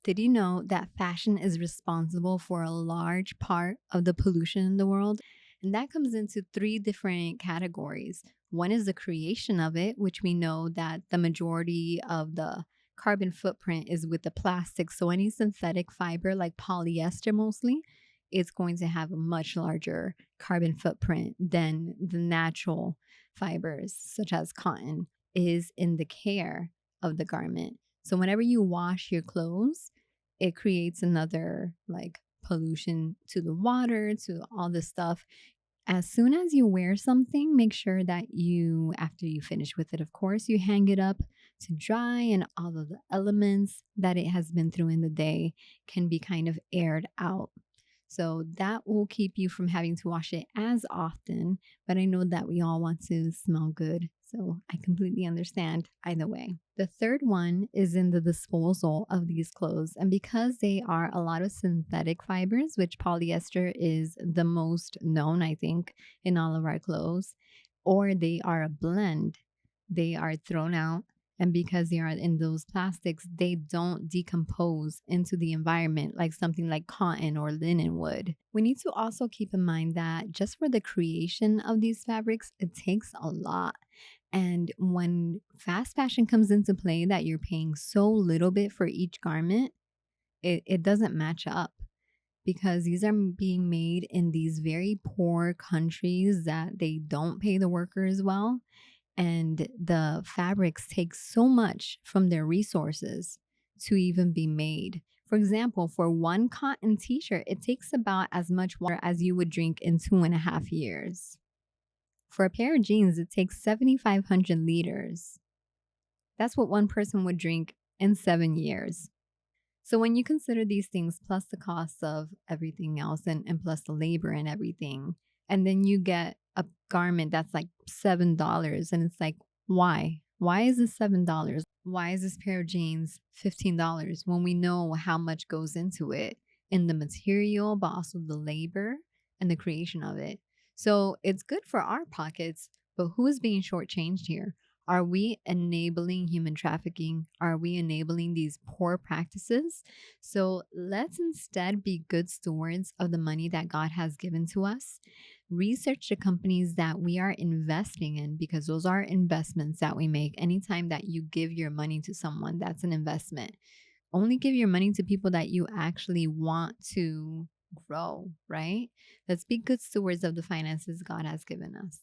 Did you know that fashion is responsible for a large part of the pollution in the world? And that comes into three different categories. One is the creation of it, which we know that the majority of the carbon footprint is with the plastic. So any synthetic fiber, like polyester mostly, is going to have a much larger carbon footprint than the natural fibers, such as cotton, is in the care of the garment. So whenever you wash your clothes, it creates another like pollution to the water, to all this stuff. As soon as you wear something, make sure that you, after you finish with it, of course, you hang it up to dry and all of the elements that it has been through in the day can be kind of aired out. So that will keep you from having to wash it as often. But I know that we all want to smell good. So I completely understand either way. The third one is in the disposal of these clothes. And because they are a lot of synthetic fibers, which polyester is the most known, I think, in all of our clothes, or they are a blend, they are thrown out. And because they are in those plastics, they don't decompose into the environment like something like cotton or linen would. We need to also keep in mind that just for the creation of these fabrics, it takes a lot. And when fast fashion comes into play, that you're paying so little bit for each garment, it doesn't match up because these are being made in these very poor countries that they don't pay the workers well, and the fabrics take so much from their resources to even be made. For example, for one cotton t shirt, it takes about as much water as you would drink in 2.5 years. For a pair of jeans, it takes 7,500 liters. That's what one person would drink in 7 years. So when you consider these things plus the cost of everything else and plus the labor and everything, and then you get a garment that's like $7 and it's like, why? Why is this $7? Why is this pair of jeans $15 when we know how much goes into it in the material, but also the labor and the creation of it? So it's good for our pockets, but who is being shortchanged here? Are we enabling human trafficking? Are we enabling these poor practices? So let's instead be good stewards of the money that God has given to us. Research the companies that we are investing in because those are investments that we make. Anytime that you give your money to someone, that's an investment. Only give your money to people that you actually want to grow, right? Let's be good stewards of the finances God has given us.